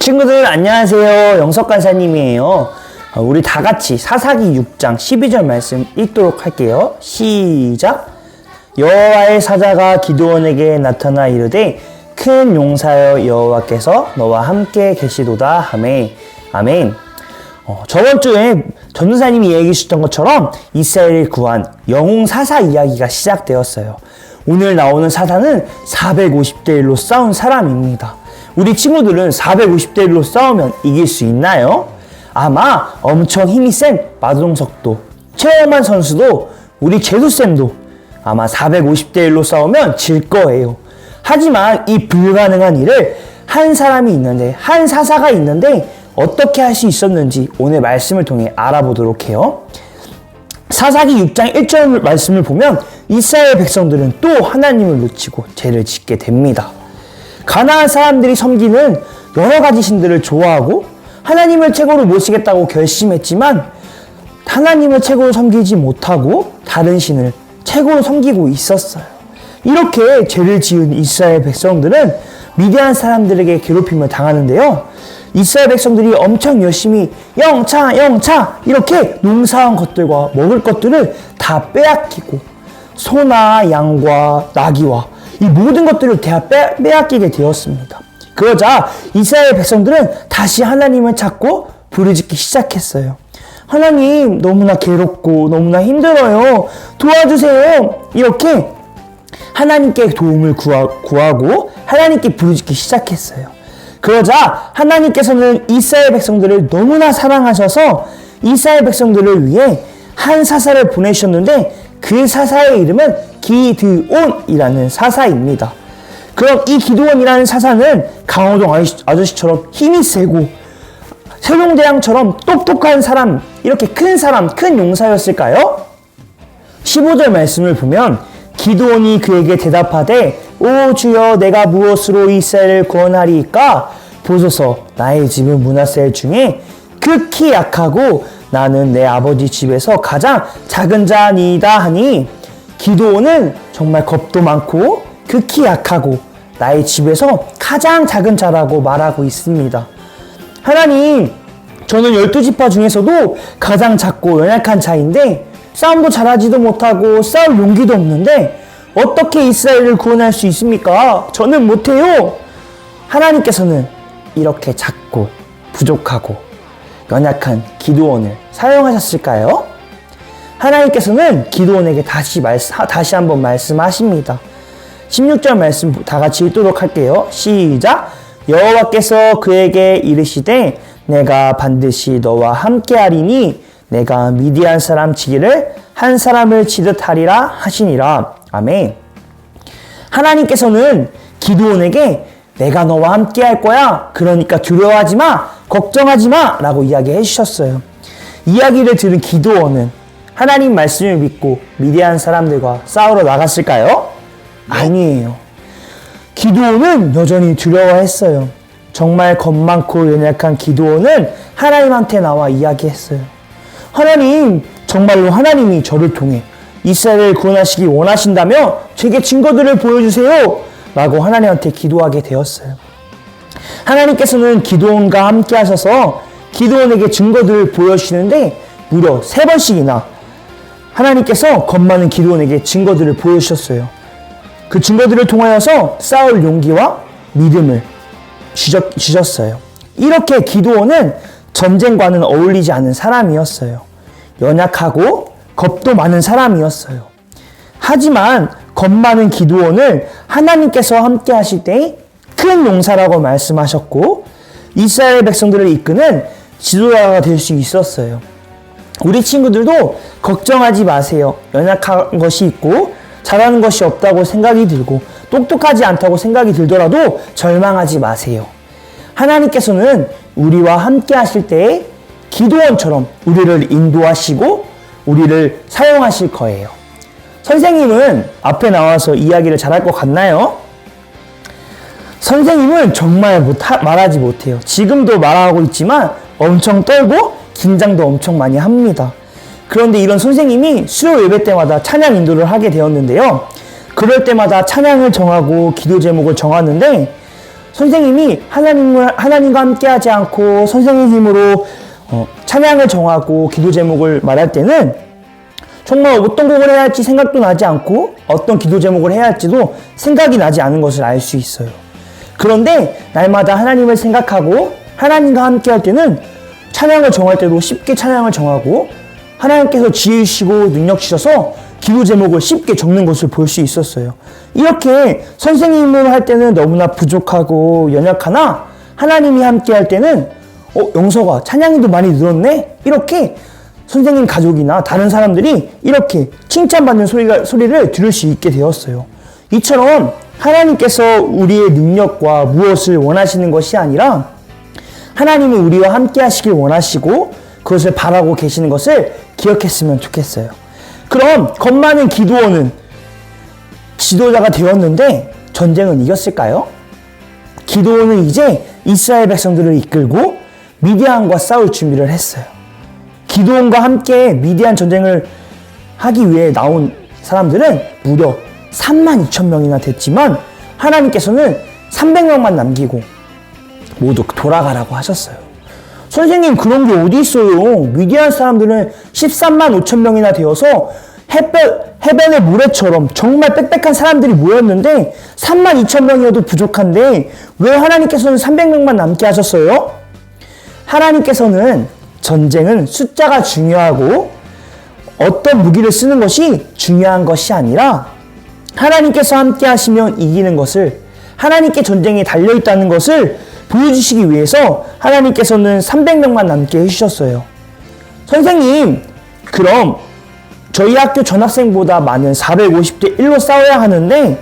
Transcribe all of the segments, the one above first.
친구들 안녕하세요. 영석간사님이에요. 우리 다 같이 사사기 6장 12절 말씀 읽도록 할게요. 시작. 여호와의 사자가 기드온에게 나타나 이르되 큰 용사여 여호와께서 너와 함께 계시도다 하매. 아멘. 저번 주에 전도사님이 얘기해 주셨던 것처럼 이스라엘을 구한 영웅 사사 이야기가 시작되었어요. 오늘 나오는 사사는 450대 1로 싸운 사람입니다. 우리 친구들은 450대 1로 싸우면 이길 수 있나요? 아마 엄청 힘이 센 마동석도, 최영만 선수도, 우리 재수쌤도 아마 450대 1로 싸우면 질 거예요. 하지만 이 불가능한 일을 한 사람이 있는데, 한 사사가 있는데 어떻게 할 수 있었는지 오늘 말씀을 통해 알아보도록 해요. 사사기 6장 1절 말씀을 보면 이스라엘 백성들은 또 하나님을 놓치고 죄를 짓게 됩니다. 가나안 사람들이 섬기는 여러 가지 신들을 좋아하고 하나님을 최고로 모시겠다고 결심했지만 하나님을 최고로 섬기지 못하고 다른 신을 최고로 섬기고 있었어요. 이렇게 죄를 지은 이스라엘 백성들은 미디안 사람들에게 괴롭힘을 당하는데요. 이스라엘 백성들이 엄청 열심히 영차 이렇게 농사한 것들과 먹을 것들을 다 빼앗기고 소나 양과 나귀와 이 모든 것들을 다 빼앗기게 되었습니다. 그러자 이스라엘 백성들은 다시 하나님을 찾고 부르짖기 시작했어요. 하나님, 너무나 괴롭고 너무나 힘들어요. 도와주세요. 이렇게 하나님께 도움을 구하고 하나님께 부르짖기 시작했어요. 그러자 하나님께서는 이스라엘 백성들을 너무나 사랑하셔서 이스라엘 백성들을 위해 한 사사를 보내셨는데 그 사사의 이름은 기드온이라는 사사입니다. 그럼 이 기드온이라는 사사는 강호동 아저씨처럼 힘이 세고 세종대왕처럼 똑똑한 사람, 이렇게 큰 사람, 큰 용사였을까요? 15절 말씀을 보면 기드온이 그에게 대답하되 오 주여, 내가 무엇으로 이스라엘을 구원하리이까? 보소서, 나의 집은 므낫세 중에 극히 약하고 나는 내 아버지 집에서 가장 작은 자니이다 하니, 기드온은 정말 겁도 많고 극히 약하고 나의 집에서 가장 작은 자라고 말하고 있습니다. 하나님, 저는 12지파 중에서도 가장 작고 연약한 자인데 싸움도 잘하지도 못하고 싸울 용기도 없는데 어떻게 이스라엘을 구원할 수 있습니까? 저는 못해요. 하나님께서는 이렇게 작고 부족하고 연약한 기드온을 사용하셨을까요? 하나님께서는 기드온에게 다시 한번 말씀하십니다. 16절 말씀 다 같이 읽도록 할게요. 시작. 여호와께서 그에게 이르시되 내가 반드시 너와 함께하리니 내가 미디안 사람 치기를 한 사람을 치듯 하리라 하시니라. 아멘. 하나님께서는 기드온에게 내가 너와 함께 할 거야. 그러니까 두려워하지 마. 걱정하지 마. 라고 이야기해 주셨어요. 이야기를 들은 기드온은 하나님 말씀을 믿고 미디안 사람들과 싸우러 나갔을까요? 아니에요. 기드온은 여전히 두려워했어요. 정말 겁 많고 연약한 기드온은 하나님한테 나와 이야기했어요. 하나님, 정말로 하나님이 저를 통해 이스라엘을 구원하시기 원하신다며 제게 증거들을 보여주세요. 라고 하나님한테 기도하게 되었어요. 하나님께서는 기드온과 함께 하셔서 기드온에게 증거들을 보여주시는데 무려 3번씩이나 하나님께서 겁 많은 기드온에게 증거들을 보여주셨어요. 그 증거들을 통하여서 싸울 용기와 믿음을 주셨어요. 이렇게 기드온은 전쟁과는 어울리지 않은 사람이었어요. 연약하고 겁도 많은 사람이었어요. 하지만 겁 많은 기드온을 하나님께서 함께 하실 때 큰 용사라고 말씀하셨고 이스라엘 백성들을 이끄는 지도자가 될 수 있었어요. 우리 친구들도 걱정하지 마세요. 연약한 것이 있고 잘하는 것이 없다고 생각이 들고 똑똑하지 않다고 생각이 들더라도 절망하지 마세요. 하나님께서는 우리와 함께 하실 때에 기드온처럼 우리를 인도하시고 우리를 사용하실 거예요. 선생님은 앞에 나와서 이야기를 잘할 것 같나요? 선생님은 정말 말하지 못해요. 지금도 말하고 있지만 엄청 떨고 긴장도 엄청 많이 합니다. 그런데 이런 선생님이 수요 예배 때마다 찬양 인도를 하게 되었는데요. 그럴 때마다 찬양을 정하고 기도 제목을 정하는데 선생님이 하나님과 함께하지 않고 선생님 힘으로 찬양을 정하고 기도 제목을 말할 때는 정말 어떤 곡을 해야 할지 생각도 나지 않고 어떤 기도 제목을 해야 할지도 생각이 나지 않은 것을 알 수 있어요. 그런데 날마다 하나님을 생각하고 하나님과 함께할 때는 찬양을 정할 때도 쉽게 찬양을 정하고 하나님께서 지혜 주시고 능력 주셔서 기도 제목을 쉽게 적는 것을 볼 수 있었어요. 이렇게 선생님을 할 때는 너무나 부족하고 연약하나 하나님이 함께할 때는 영서가 찬양이도 많이 늘었네? 이렇게 선생님 가족이나 다른 사람들이 이렇게 칭찬받는 소리를 들을 수 있게 되었어요. 이처럼 하나님께서 우리의 능력과 무엇을 원하시는 것이 아니라 하나님이 우리와 함께 하시길 원하시고 그것을 바라고 계시는 것을 기억했으면 좋겠어요. 그럼 겁 많은 기드온은 지도자가 되었는데 전쟁은 이겼을까요? 기드온은 이제 이스라엘 백성들을 이끌고 미디안과 싸울 준비를 했어요. 기드온과 함께 미디안 전쟁을 하기 위해 나온 사람들은 무려 32,000명이나 됐지만 하나님께서는 300명만 남기고 모두 돌아가라고 하셨어요. 선생님, 그런 게 어디 있어요? 미디안 사람들은 13만 5천 명이나 되어서 해변의 모래처럼 정말 빽빽한 사람들이 모였는데 3만 2천 명이어도 부족한데 왜 하나님께서는 300명만 남게 하셨어요? 하나님께서는 전쟁은 숫자가 중요하고 어떤 무기를 쓰는 것이 중요한 것이 아니라 하나님께서 함께 하시면 이기는 것을, 하나님께 전쟁에 달려있다는 것을 보여주시기 위해서 하나님께서는 300명만 남게 해주셨어요. 선생님, 그럼 저희 학교 전학생보다 많은 450대 1로 싸워야 하는데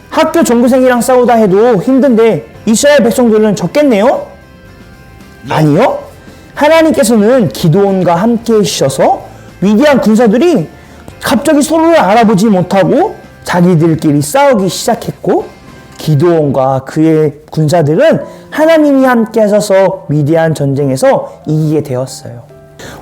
학교 전교생이랑 싸우다 해도 힘든데 이스라엘 백성들은 적겠네요? 아니요. 하나님께서는 기드온과 함께 해주셔서 미디안 군사들이 갑자기 서로를 알아보지 못하고 자기들끼리 싸우기 시작했고 기드온과 그의 군사들은 하나님이 함께 하셔서 미디안 전쟁에서 이기게 되었어요.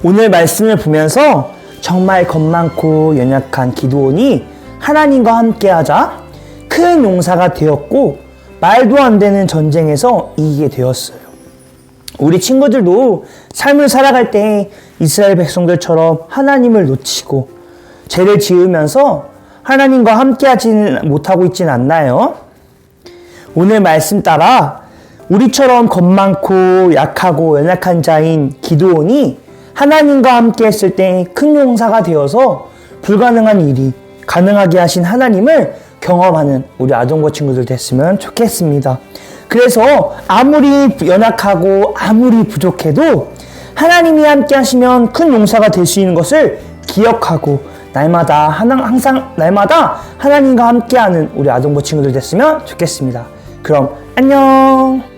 오늘 말씀을 보면서 정말 겁 많고 연약한 기드온이 하나님과 함께 하자 큰 용사가 되었고 말도 안 되는 전쟁에서 이기게 되었어요. 우리 친구들도 삶을 살아갈 때 이스라엘 백성들처럼 하나님을 놓치고 죄를 지으면서 하나님과 함께 하지는 못하고 있지는 않나요? 오늘 말씀 따라 우리처럼 겁 많고 약하고 연약한 자인 기드온이 하나님과 함께 했을 때 큰 용사가 되어서 불가능한 일이 가능하게 하신 하나님을 경험하는 우리 아동부 친구들 됐으면 좋겠습니다. 그래서 아무리 연약하고 아무리 부족해도 하나님이 함께 하시면 큰 용사가 될 수 있는 것을 기억하고 날마다 하나님과 함께하는 우리 아동부 친구들 됐으면 좋겠습니다. 그럼 안녕.